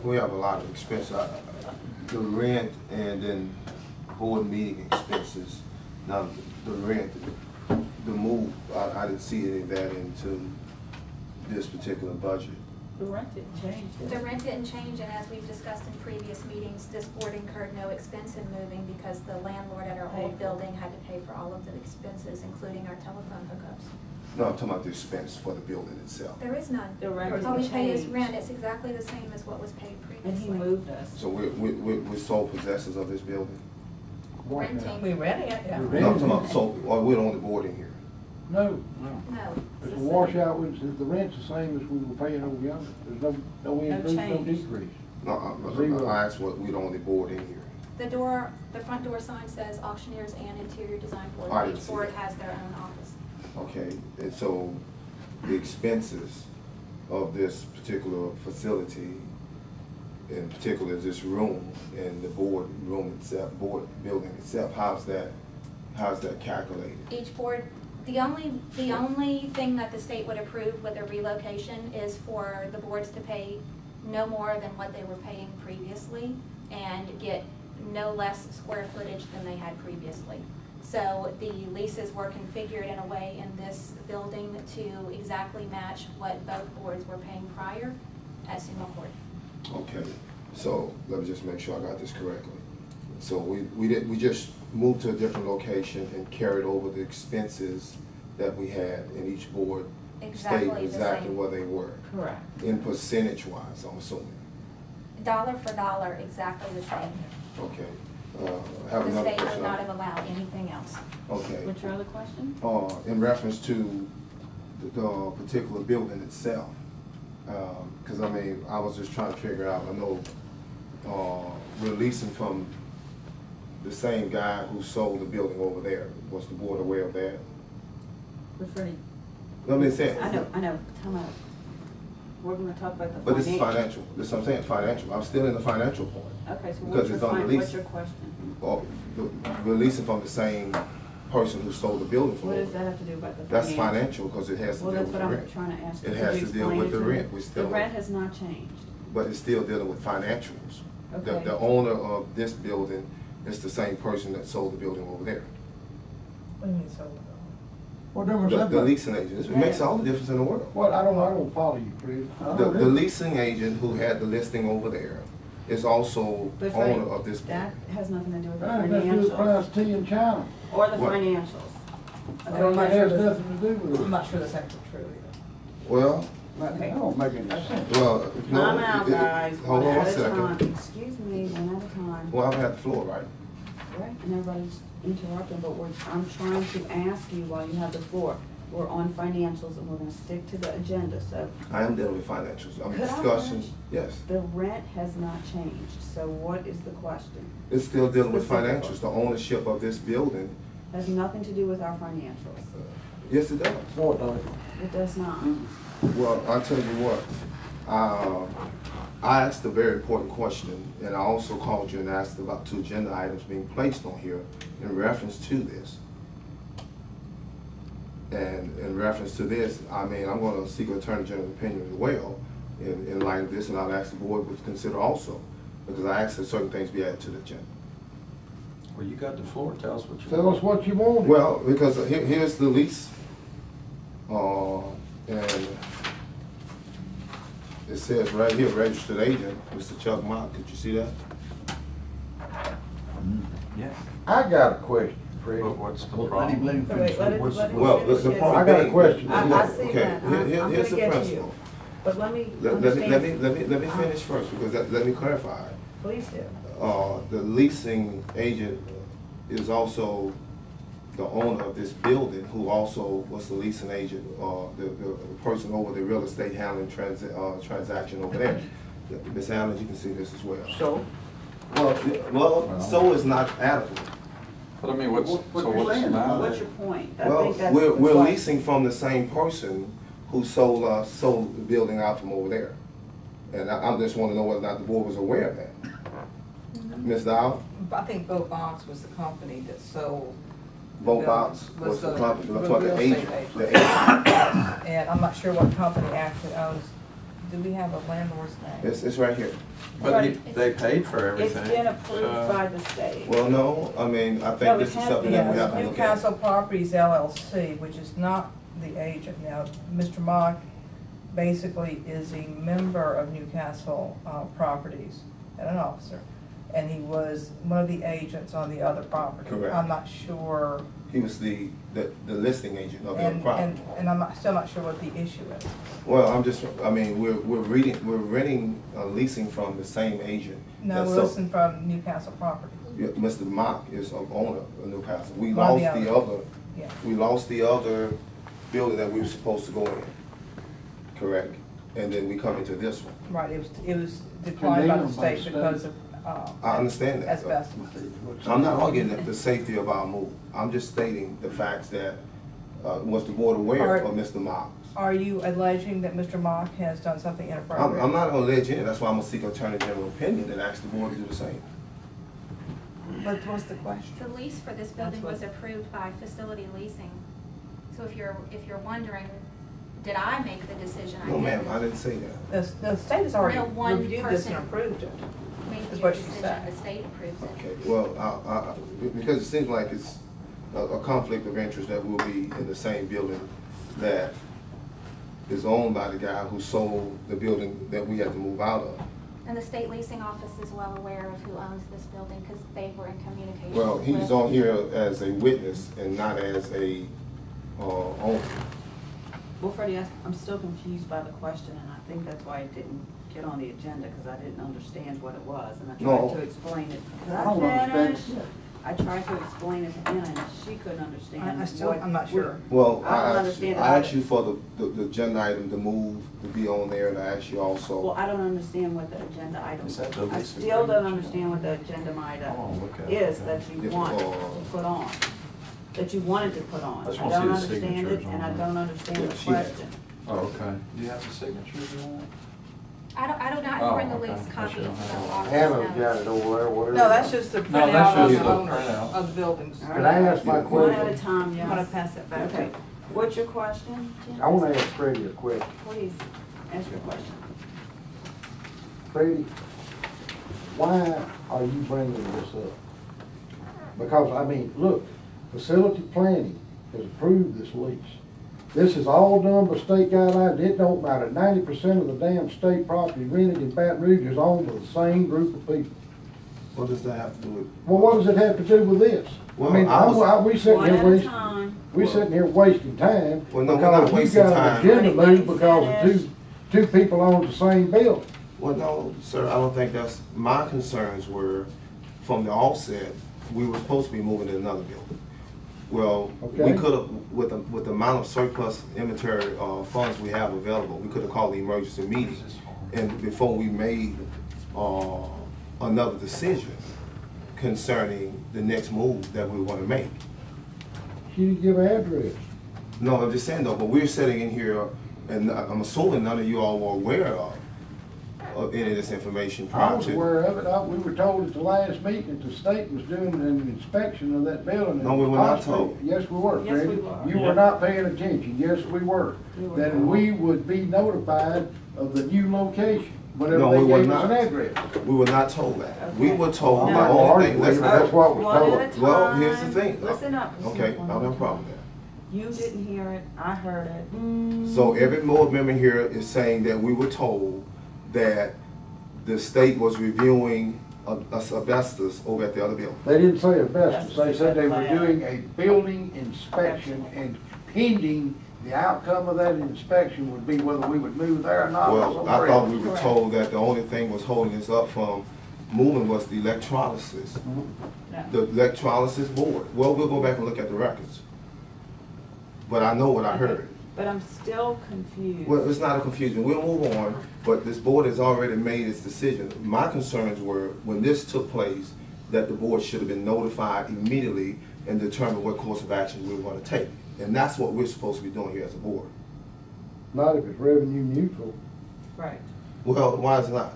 We have a lot of expenses. The rent and then board meeting expenses. Now, the rent, the move, I didn't see any of that into this particular budget. The rent didn't change. The rent didn't change, and as we've discussed in previous meetings, this board incurred no expense in moving because the landlord at our old building had to pay for all of the expenses, including our telephone hookups. No, I'm talking about the expense for the building itself. There is none. The rent All we didn't pay is change. rent. It's exactly the same as what was paid previously. And he moved us. So we're sole possessors of this building? Renting. We renting it, yeah. No, I'm talking about, so, or we're the only board in here? No, No. it's a washout, the rent's the same as we were paying over yonder. There's no increase, no change. decrease. No, I asked what, we're the only board in here. The front door sign says auctioneers and interior design board. I didn't Each see board that. has their own office. Okay, and so the expenses of this particular facility, in particular this room and the board room itself, board building itself, how's that calculated? Each board, the only thing that the state would approve with a relocation is for the boards to pay no more than what they were paying previously and get no less square footage than they had previously. So the leases were configured in a way in this building to exactly match what both boards were paying prior at single court. Okay, so let me just make sure I got this correctly. So we just moved to a different location and carried over the expenses that we had, and each board Exactly stayed the exactly same. where they were. Correct. In percentage wise, I'm assuming. Dollar for dollar, exactly the same. Okay. I have The another state would question. not have allowed anything else. Okay. What's your other question? In reference to the particular building itself, because I mean, I was just trying to figure out, I know we're leasing from the same guy who sold the building over there. Was the board aware of that? Referring. Let me say. I know, tell me. We're gonna talk about the financial. But this is financial. This is what I'm saying, financial. I'm still in the financial point. Okay, so Because it's on the lease. what's your question? We're leasing from the same person who sold the building from What over does that there. have to do about the That's financial? financial because it has to Well, deal that's with what the I'm rent. trying to ask. It Could has you to deal explain with it the to me? rent. We're still. The rent has not changed. But it's still dealing with financials. Okay. The owner of this building is the same person that sold the building over there. What do you mean, so? What difference that The make? leasing agent. It makes all the difference in the world. What, I don't follow you, Chris. The leasing agent who had the listing over there is also But owner of this that building. has nothing to do with the That has nothing to do with Class financials. T in China. Or the What? financials. I'm not It sure has this- nothing to do with I'm it. not sure that's actually true either. Well, That don't make any sense. well, no. Time out, guys, Hold one on one at a time. second. Excuse me, one at a time. Well, I've had the floor, right? Right, and everybody's interrupting, but I'm trying to ask you while you have the floor. We're on financials and we're gonna stick to the agenda, so I am dealing with financials. I'm Could I discussing, finish? yes. the rent has not changed, so what is the question? It's still dealing with Specifically. financials. The ownership of this building, Has nothing to do with our financials. yes, it does. No, it don't. It does not. Well, I'll tell you what, I asked a very important question, and I also called you and asked about 2 agenda items being placed on here in reference to this. And in reference to this, I mean, I'm gonna seek an Attorney General's opinion as well in light of this, and I'll ask the board to consider also, because I asked that certain things be added to the agenda. Well, you got the floor, tell us what you Tell want. us what you want. Well, because here's the lease, and it says right here, registered agent, Mr. Chuck Mott, could you see that? Yeah. I got a question, Fred. But what's the Well, problem? let him Wait, finish. let it- What's- let it Well, finish the his- point I got a being- question. I see Okay, that. I'm here's gonna the get to you. principle. But let me Let understand. me finish first, because let me clarify. Please do. The leasing agent is also the owner of this building, who also was the leasing agent, the person over the real estate handling transaction over there. Ms. Allen, you can see this as well. So, Well, so is not adequate. But I mean, what's, What so you're what's saying, the matter? What's your point? I Well, think that's we're the question. leasing from the same person who sold the building out from over there. And I just want to know whether or not the board was aware of that. Ms. Dow, I think Bo Box was the company that sold. Bo Box was the company, I'm talking the real estate agent. agent. The agent. And I'm not sure what company actually owns do we have a landlord's name? It's right here. But they paid for It's everything. been approved by the state. Well, no, I mean, I No, think it this is has something been. that we have Yeah, to look Newcastle at. Properties LLC, which is not the agent now. Mr. Mock basically is a member of Newcastle Properties and an officer. And he was one of the agents on the other property. Correct. I'm not sure, He was the listing agent of the and property. I'm still not sure what the issue is. Well, I mean, we're renting, leasing from the same agent. No, That's we're so- listening from Newcastle Properties. Yeah, Mr. Mock is an owner of Newcastle. We One of lost the the other, Yeah. we lost the other building that we were supposed to go in, correct? And then we come into this one. Right, it was declined by the Condemned by the state state. because of. I understand that. Asbestos. I'm not arguing the safety of our move. I'm just stating the facts that, was the board aware of Mr. Mock? Are you alleging that Mr. Mock has done something inappropriate? I'm not gonna allege it, that's why I'm gonna seek Attorney General opinion and ask the board to do the same. But what's the question? The lease for this building That's was approved by facility leasing. So if you're wondering, did I make the decision? I No, ma'am, didn't. I didn't say that. The state has already No one reviewed this and person. approved it. Made That's the what she decision, said. the state approves it. Okay, well, because it seems like it's a conflict of interest that we'll be in the same building that is owned by the guy who sold the building that we had to move out of. And the state leasing office is well aware of who owns this building because they were in communication Well, with. he's on here as a witness and not as a owner. Well, Freddie, I'm still confused by the question, and I think that's why it didn't get on the agenda, because I didn't understand what it was, and I No. tried to explain it. Could I don't understand finish? it. I tried to explain it to Anna, and she couldn't understand. I still, what- I'm not sure. Well, I don't I understand asked it. you for the agenda item to move, to be on there, and I asked you Well, also. I don't understand what the agenda item Is is. that the I lease still don't agreement? understand what the agenda Oh, item okay. is that you If, want to uh, put on, that you wanted to put on. I just I wanna see don't the understand it, signatures and I on don't understand Yeah, the she had- question. Oh, okay. Do you have the signatures on I do not Oh, bring the okay. lease I copy, should have so had I'll Hannah's just got know. it over there, whatever. No, that's just the No, that's printout of just the the owners printout. of the buildings. All Can I ask my Yeah. One at a question? time, I'm yes. gonna pass it back. Okay, what's your question? Jim? I wanna ask Freddie a question. Please, ask your question. Freddie, why are you bringing this up? Because, I mean, look, facility planning has approved this lease. This is all done by state guidelines. It don't matter. 90% of the damn state property rented in Baton Rouge is owned by the same group of people. What does that have to do with? Well, what does it have to do with this? Well, I mean, I was- we sitting One here at a wasting, time. we sitting here wasting time. Well, no, we're not because you wasting got an time. agenda Everybody move because finish. of two people own the same building. Well, no, sir, I don't think that's, my concerns were, from the offset, we were supposed to be moving to another building. Well, we Okay. could have, with the amount of surplus inventory, funds we have available, we could have called the emergency meeting. And before we made, another decision concerning the next move that we want to make. You didn't give an address. No, I'm just saying though, but we're sitting in here, and I'm assuming none of you all were aware of any of this information I prior was to. aware of it. We were told at the last meeting that the state was doing an inspection of that building. No, we were not Possibly- told. Yes, we were, Yes, we Freddie. were. You were not paying attention. Yes, we were. You were. Then we would be notified of the new location, whenever No, they we were gave us an not. address. We were not told that. We Okay. were told I'm the not only arguing thing, with you, let's, that's what was One told. at a time. well, here's the thing. Listen up. Okay, I don't have a problem there. You didn't hear it, I heard it. So every board member here is saying that we were told that the state was reviewing asbestos over at the other building. They didn't say asbestos. They said they were Lab. doing a building inspection, and pending the outcome of that inspection would be whether we would move there or not. Well, I thought we were Correct. told that the only thing was holding us up from moving was the electrolysis. No. The electrolysis board. Well, we'll go back and look at the records. But I know what I heard. But I'm still confused. Well, it's not a confusion. We'll move on, but this board has already made its decision. My concerns were, when this took place, that the board should have been notified immediately and determine what course of action we were going to take. And that's what we're supposed to be doing here as a board. Not if it's revenue neutral. Right. Well, why is it not?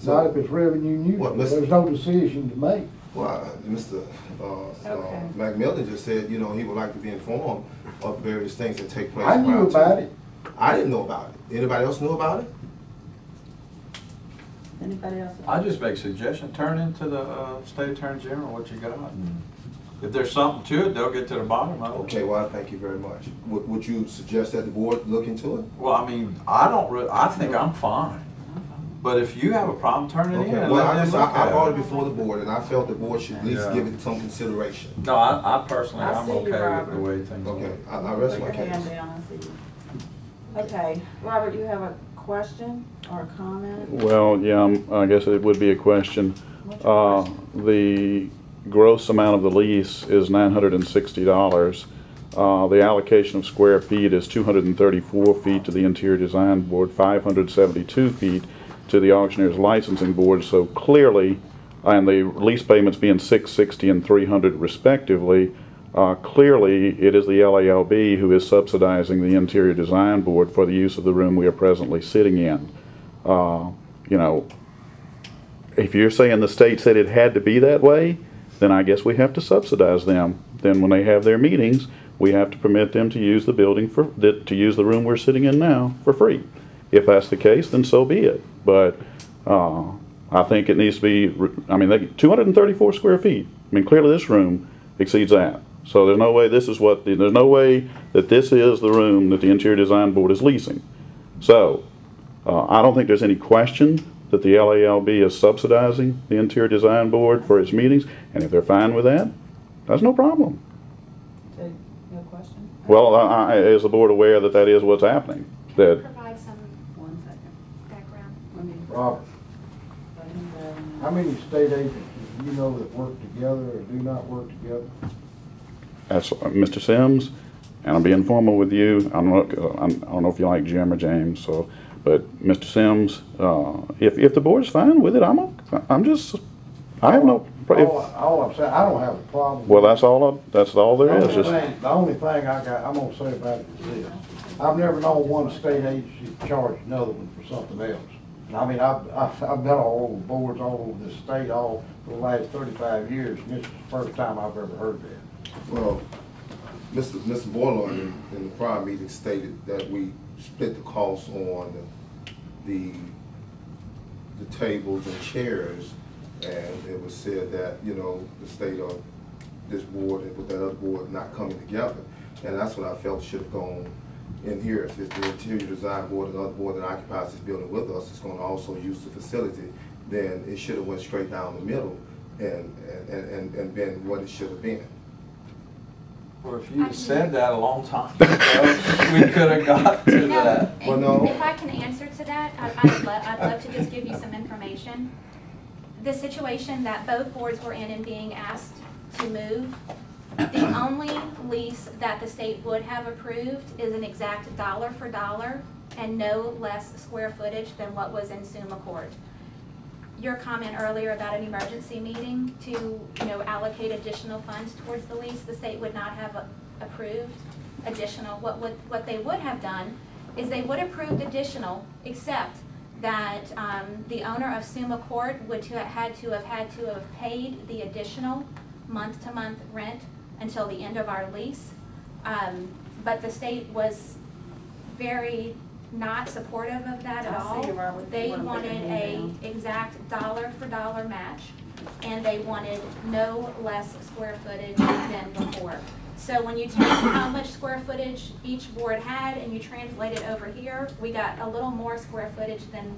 Not if it's revenue neutral. What, Mr. There's no decision to make. Well, Mr. Okay. Macmillan just said, you know, he would like to be informed of various things that take place. I knew prior to- about it. I didn't know about it. Anybody else knew about it? Anybody else? I just make a suggestion, turn into the state attorney general what you got. And if there's something to it, they'll get to the bottom of it. Okay, well, thank you very much. Would you suggest that the board look into it? Well, I mean, I think I'm fine. But if you have a problem, turn it in Okay, and well, let them look I brought it at it. before the board, and I felt the board should at least Yeah. give it some consideration. No, I personally, I I'm see you, okay with Robert. the way things are. Okay, I rest Put my your hand case. down, I see you. Okay, Robert, you have a question or a comment? Well, yeah, I guess it would be a question. What's your question? The gross amount of the lease is $960. The allocation of square feet is 234 feet to the Interior Design Board, 572 feet to the Auctioneer's Licensing Board. So clearly, and the lease payments being $660 and $300 respectively, clearly it is the LALB who is subsidizing the Interior Design Board for the use of the room we are presently sitting in. You know, if you're saying the state said it had to be that way, then I guess we have to subsidize them. Then when they have their meetings, we have to permit them to use the building to use the room we're sitting in now for free. If that's the case, then so be it. But I think it needs to be, I mean, 234 square feet. I mean, clearly this room exceeds that. So there's no way there's no way that this is the room that the Interior Design Board is leasing. So I don't think there's any question that the LALB is subsidizing the Interior Design Board for its meetings, and if they're fine with that, that's no problem. So, no question? Well, is the board aware that that is what's happening? That Provide some 1 second. background. Let me. Robert, let him go. how many state agents do you know that work together or do not work together? that's Mr. Sims, and I'm being formal with you. I don't know if you like Jim or James, so, but Mr. Sims, if the board's fine with it, I have no. All I'm saying, I don't have a problem. Well, that's all there is. The only thing I'm gonna say about it is this. I've never known one state agency charge another one for something else. I mean, I've been all over boards all over this state all for the last 35 years, and this is the first time I've ever heard that. Well, Mr. Borland in the prior meeting stated that we split the cost on the tables and chairs, and it was said that, you know, the state of this board and with that other board not coming together. And that's what I felt should have gone in here. If it's the Interior Design Board and the other board that occupies this building with us is going to also use the facility, then it should have went straight down the middle and been what it should have been. Well, if you had said that a long time ago, we could have got to No, that. Well, no. If I can answer to that, I'd love to just give you some information. The situation that both boards were in being asked to move, the only lease that the state would have approved is an exact dollar for dollar and no less square footage than what was in Summa Court. Your comment earlier about an emergency meeting to, you know, allocate additional funds towards the lease, the state would not have approved additional. What they would have done is they would have approved additional, except that the owner of Summa Court would had to have paid the additional month-to-month rent until the end of our lease. But the state was very not supportive of that at all. They wanted an exact dollar for dollar match, and they wanted no less square footage than before. So when you take how much square footage each board had and you translate it over here, we got a little more square footage than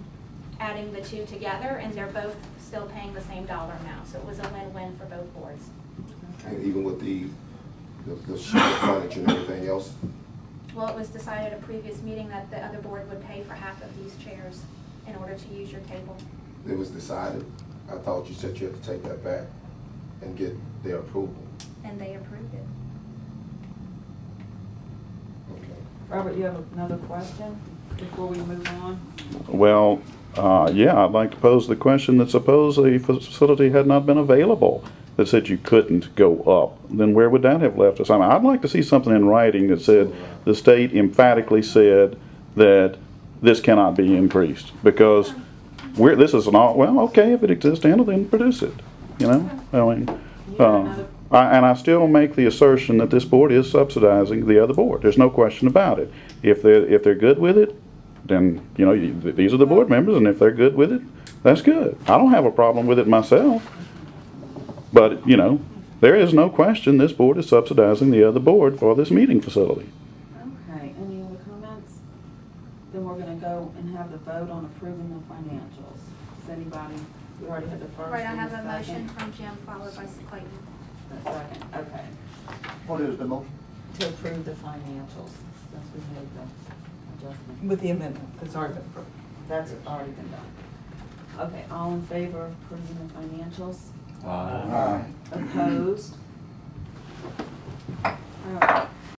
adding the two together, and they're both still paying the same dollar amount. So it was a win-win for both boards. And even with the sheet of furniture and everything else. Well, it was decided at a previous meeting that the other board would pay for half of these chairs in order to use your table. It was decided. I thought you said you had to take that back and get their approval. And they approved it. Okay. Robert, you have another question before we move on? Well, yeah, I'd like to pose the question that suppose a facility had not been available that said you couldn't go up, then where would that have left us? I mean, I'd like to see something in writing that said the state emphatically said that this cannot be increased, because this is an all, well, okay, if it exists, Anna, then produce it, you know? I mean, and I still make the assertion that this board is subsidizing the other board. There's no question about it. If they're good with it, then, you know, these are the board members, and if they're good with it, that's good. I don't have a problem with it myself. But, you know, there is no question this board is subsidizing the other board for this meeting facility. Okay, any other comments? Then we're gonna go and have the vote on approving the financials. Does anybody, we already had the first Right, I and have the a motion second. from Jim followed by Clayton. The second, okay. What is the motion? To approve the financials, since we made the adjustment. With the amendment, it's already been approved. That's already been done. Okay, all in favor of approving the financials? Aye. Opposed? All right,